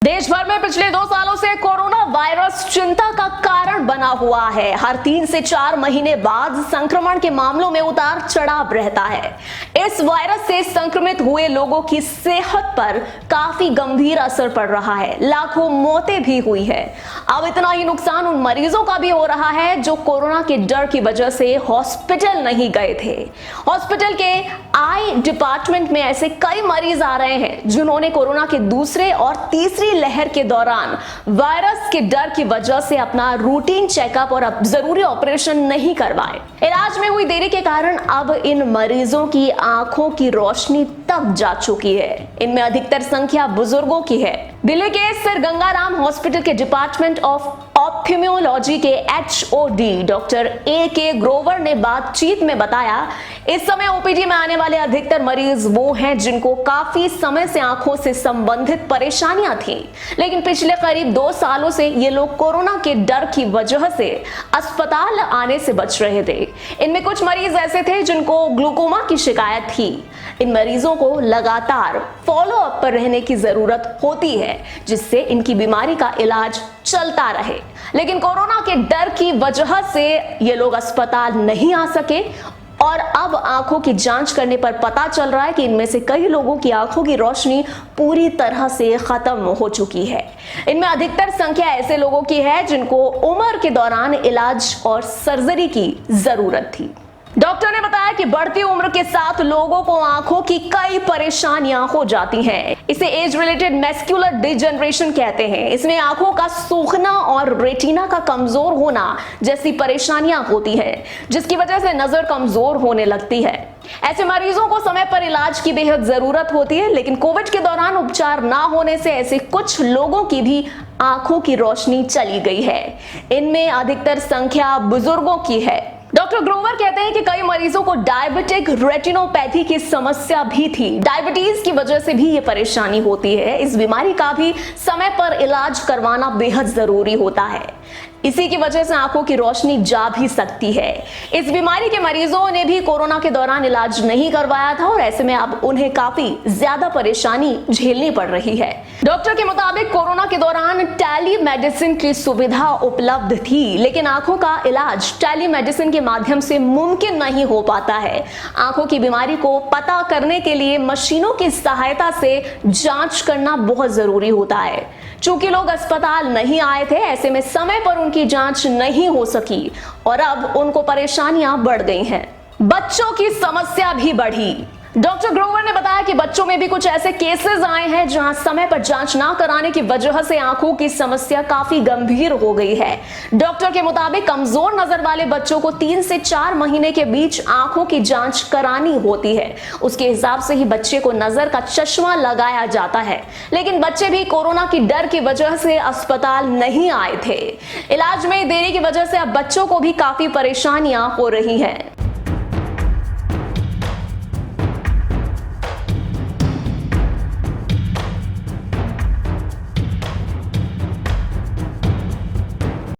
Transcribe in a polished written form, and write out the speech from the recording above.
देश भर में पिछले 2 सालों से कोरोना वायरस चिंता का कारण बना हुआ है। हर 3 से 4 महीने बाद संक्रमण के मामलों में उतार चढ़ाव रहता है। इस वायरस से संक्रमित हुए लोगों की सेहत पर काफी गंभीर असर पड़ रहा है। लाखों मौतें भी हुई है। अब इतना ही नुकसान उन मरीजों का भी हो रहा है जो कोरोना के डर की वजह से हॉस्पिटल नहीं गए थे। हॉस्पिटल के आई डिपार्टमेंट में ऐसे कई मरीज आ रहे हैं जिन्होंने कोरोना के दूसरे और तीसरी लहर के दौरान वायरस के डर की वजह से अपना रूटीन चेकअप और जरूरी ऑपरेशन नहीं करवाए। इलाज में हुई देरी के कारण अब इन मरीजों की आंखों की रोशनी तक जा चुकी है। इनमें अधिकतर संख्या बुजुर्गों की है। दिल्ली के सर गंगाराम हॉस्पिटल के डिपार्टमेंट ऑफ ऑप्थेल्मोलॉजी के एचओडी डॉक्टर ए.के. ग्रोवर ने बातचीत में बताया, इस समय ओपीडी में आने वाले अधिकतर मरीज वो हैं जिनको काफी समय से आंखों से संबंधित परेशानियां थी, लेकिन पिछले करीब 2 सालों से ये लोग कोरोना के डर की वजह से अस्पताल आने से बच रहे थे। इनमें कुछ मरीज ऐसे थे जिनको ग्लूकोमा की शिकायत थी। इन मरीजों को लगातार फॉलो अप पर रहने की जरूरत होती है जिससे इनकी बीमारी का इलाज चलता रहे, लेकिन कोरोना के डर की वजह से ये लोग अस्पताल नहीं आ सके और अब आंखों की जांच करने पर पता चल रहा है कि इनमें से कई लोगों की आंखों की रोशनी पूरी तरह से खत्म हो चुकी है। इनमें अधिकतर संख्या ऐसे लोगों की है जिनको उम्र के दौरान इलाज और सर्जरी की जरूरत थी। डॉक्टर ने बताया कि बढ़ती उम्र के साथ लोगों को आंखों की कई परेशानियां हो जाती हैं। इसे एज रिलेटेड मैस्कुलर डिजनरेशन कहते हैं। इसमें आंखों का सूखना और रेटिना का कमजोर होना जैसी परेशानियां होती है, जिसकी वजह से नजर कमजोर होने लगती है। ऐसे मरीजों को समय पर इलाज की बेहद जरूरत होती है, लेकिन कोविड के दौरान उपचार ना होने से ऐसे कुछ लोगों की भी आंखों की रोशनी चली गई है। इनमें अधिकतर संख्या बुजुर्गों की है। डॉक्टर ग्रोवर कहते हैं कि कई मरीजों को डायबिटिक रेटिनोपैथी की समस्या भी थी। डायबिटीज की वजह से भी ये परेशानी होती है। इस बीमारी का भी समय पर इलाज करवाना बेहद जरूरी होता है। इसी की वजह से आंखों की रोशनी जा भी सकती है। इस बीमारी के मरीजों ने भी कोरोना के दौरान इलाज नहीं करवाया था और ऐसे में अब उन्हें काफी ज्यादा परेशानी झेलनी पड़ रही है। डॉक्टर के मुताबिक कोरोना के दौरान टेली मेडिसिन की सुविधा उपलब्ध थी, लेकिन आंखों का इलाज टेली मेडिसिन के माध्यम से मुमकिन नहीं हो पाता है। आंखों की बीमारी को पता करने के लिए मशीनों की सहायता से जांच करना बहुत जरूरी होता है। चूंकि लोग अस्पताल नहीं आए थे, ऐसे में समय पर उनकी जांच नहीं हो सकी और अब उनको परेशानियां बढ़ गई हैं। बच्चों की समस्या भी बढ़ी। डॉक्टर ग्रोवर ने बताया कि बच्चों में भी कुछ ऐसे केसेस आए हैं जहां समय पर जांच ना कराने की वजह से आंखों की समस्या काफी गंभीर हो गई है। डॉक्टर के मुताबिक कमजोर नजर वाले बच्चों को 3 से 4 महीने के बीच आंखों की जांच करानी होती है। उसके हिसाब से ही बच्चे को नजर का चश्मा लगाया जाता है, लेकिन बच्चे भी कोरोना की डर की वजह से अस्पताल नहीं आए थे। इलाज में देरी की वजह से अब बच्चों को भी काफी परेशानियां हो रही है।